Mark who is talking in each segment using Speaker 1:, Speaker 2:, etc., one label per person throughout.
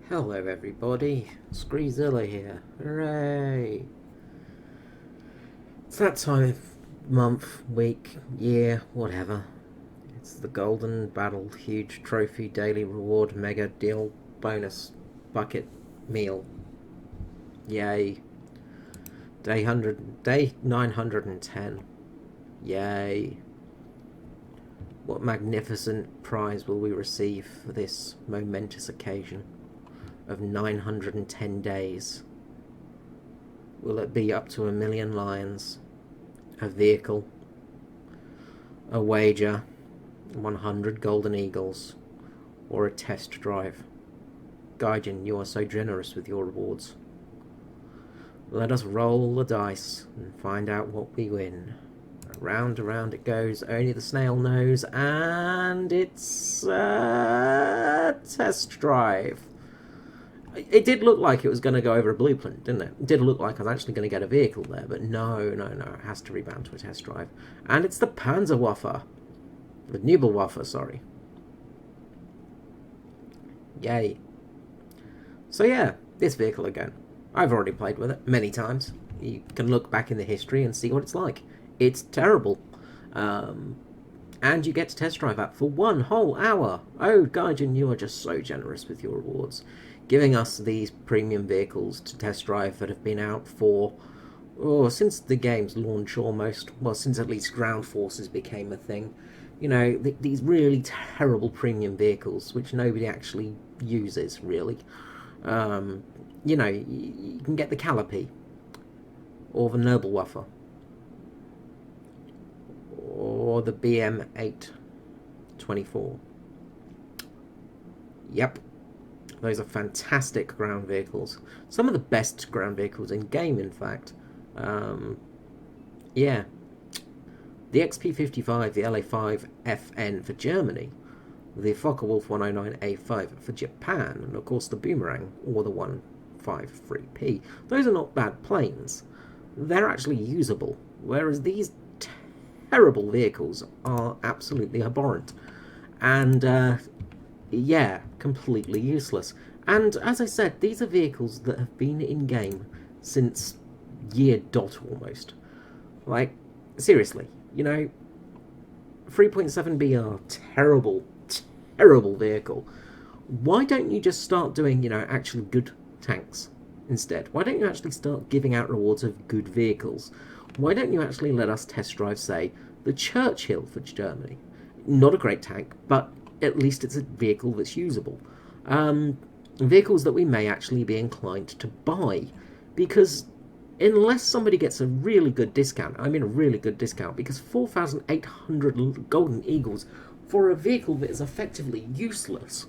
Speaker 1: Hello everybody, Screezilla here. Hooray! It's that time of month, week, year, whatever. It's the Golden Battle Huge Trophy Daily Reward Mega Deal Bonus Bucket Meal. Yay. Day 910. Yay. What magnificent prize will we receive for this momentous occasion of 910 days? Will it be up to 1,000,000 lions, a vehicle, a wager, 100 golden eagles, or a test drive? Gaijin, you are so generous with your rewards. Let us roll the dice and find out what we win. Round around it goes, only the snail knows, and it's a test drive. It did look like it was going to go over a blueprint, didn't it? It did look like I was actually going to get a vehicle there, but no, it has to rebound to a test drive. And it's the Panzerwaffe. The Nebelwaffe, sorry. Yay. So yeah, this vehicle again. I've already played with it many times. You can look back in the history and see what it's like. It's terrible. And you get to test drive that for 1 whole hour. Oh, Gaijin, you are just so generous with your rewards. Giving us these premium vehicles to test drive that have been out for, since the game's launch almost. Well, since at least Ground Forces became a thing. You know, these really terrible premium vehicles, which nobody actually uses, really. You know, you can get the Calliope, or the Nebelwaffe, or the BM-824. Yep. Those are fantastic ground vehicles. Some of the best ground vehicles in game, in fact. Yeah. The XP55, the LA5FN for Germany, the Focke-Wulf 109A5 for Japan, and of course the Boomerang, or the 153P. Those are not bad planes. They're actually usable, whereas these terrible vehicles are absolutely abhorrent. And, yeah, completely useless. And as I said, these are vehicles that have been in game since year dot almost. Like, seriously, you know, 3.7B are terrible, terrible vehicle. Why don't you just start doing, you know, actually good tanks instead? Why don't you actually start giving out rewards of good vehicles? Why don't you actually let us test drive, say, the Churchill for Germany? Not a great tank, but at least it's a vehicle that's usable. Vehicles that we may actually be inclined to buy, because unless somebody gets a really good discount, I mean a really good discount, because 4,800 golden eagles for a vehicle that is effectively useless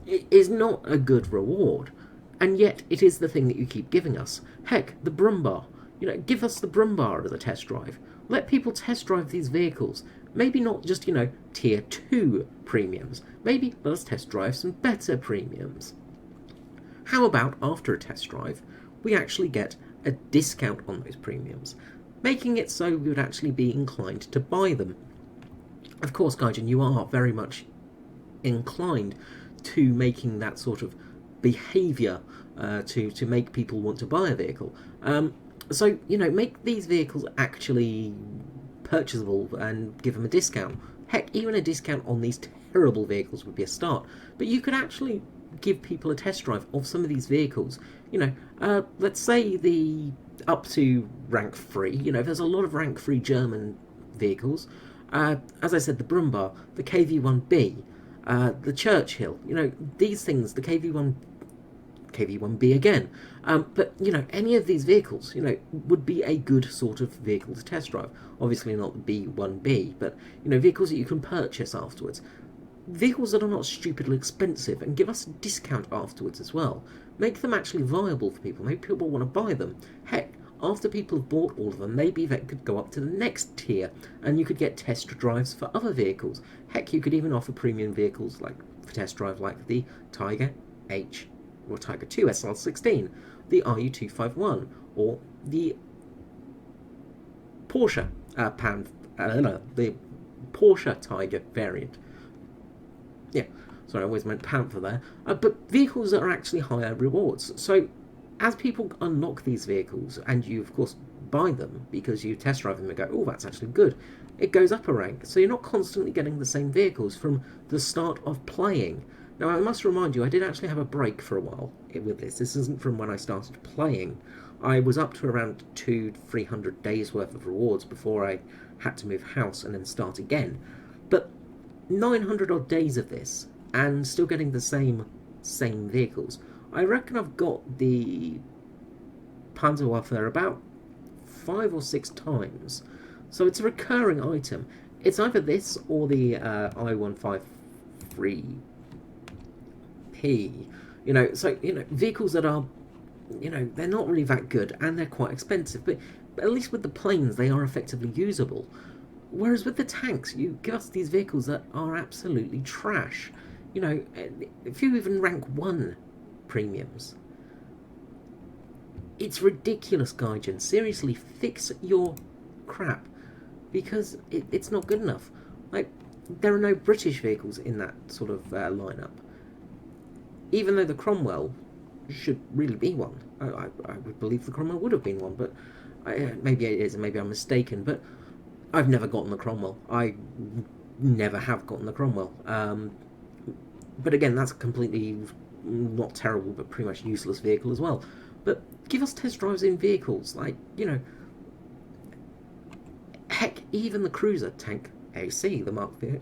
Speaker 1: is not a good reward. And yet it is the thing that you keep giving us. Heck, the Brumbar. You know, give us the Brumbar as a test drive. Let people test drive these vehicles. Maybe not just, you know, tier 2 premiums. Maybe let us test drive some better premiums. How about, after a test drive, we actually get a discount on those premiums, making it so we would actually be inclined to buy them. Of course, Gaijin, you are very much inclined to making that sort of behaviour to make people want to buy a vehicle. So, you know, make these vehicles actually purchasable and give them a discount. Heck, even a discount on these terrible vehicles would be a start. But you could actually give people a test drive of some of these vehicles. You know, let's say the up to rank 3, you know, there's a lot of rank 3 German vehicles. As I said, the Brumbar, the KV-1B, the Churchill, you know, these things, the KV-1B again. But, you know, any of these vehicles, you know, would be a good sort of vehicle to test drive. Obviously not the B1B, but, you know, vehicles that you can purchase afterwards. Vehicles that are not stupidly expensive, and give us a discount afterwards as well. Make them actually viable for people. Maybe people want to buy them. Heck, after people have bought all of them, maybe they could go up to the next tier, and you could get test drives for other vehicles. Heck, you could even offer premium vehicles like for test drive, like the Tiger H or Tiger 2 SL16, the RU251, or the Porsche the Porsche Tiger variant. Yeah, Sorry, I always meant panther there. But vehicles that are actually higher rewards. So as people unlock these vehicles, and you of course buy them because you test drive them and go, oh, that's actually good, it goes up a rank. So you're not constantly getting the same vehicles from the start of playing. Now, I must remind you, I did actually have a break for a while with this. This isn't from when I started playing. I was up to around 200-300 days worth of rewards before I had to move house and then start again. But 900 odd days of this, and still getting the same vehicles. I reckon I've got the Panzerwaffe about 5 or 6 times. So it's a recurring item. It's either this or the I-153P. So, vehicles that are, they're not really that good and they're quite expensive. But at least with the planes, they are effectively usable. Whereas with the tanks, you give us these vehicles that are absolutely trash. If you even rank 1 premiums, it's ridiculous, Gaijin. Seriously, fix your crap, because it's not good enough. Like, there are no British vehicles in that sort of lineup, even though the Cromwell should really be one. I would believe the Cromwell would have been one, but maybe it is, and maybe I'm mistaken, but I've never gotten the Cromwell. I never have gotten the Cromwell. But again, that's a completely not terrible, but pretty much useless vehicle as well. But give us test drives in vehicles, like, heck, even the cruiser tank AC, the Mark V,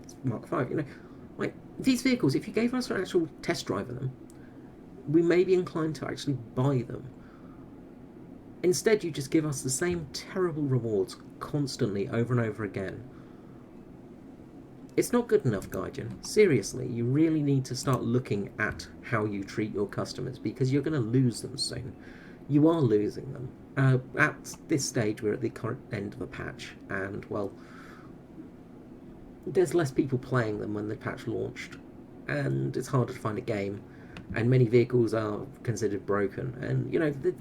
Speaker 1: like, these vehicles, if you gave us an actual test drive of them, we may be inclined to actually buy them. Instead, you just give us the same terrible rewards constantly, over and over again. It's not good enough, Gaijin. Seriously, you really need to start looking at how you treat your customers, because you're going to lose them soon. You are losing them. At this stage, we're at the current end of the patch, and, well, there's less people playing than when the patch launched, and it's harder to find a game, and many vehicles are considered broken, and,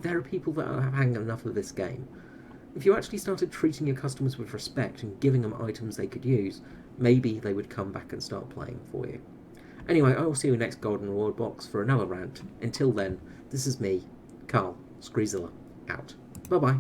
Speaker 1: there are people that have had enough of this game. If you actually started treating your customers with respect and giving them items they could use, maybe they would come back and start playing for you. Anyway, I will see you next Golden Reward box for another rant. Until then, this is me, Carl Screezilla, out. Bye-bye.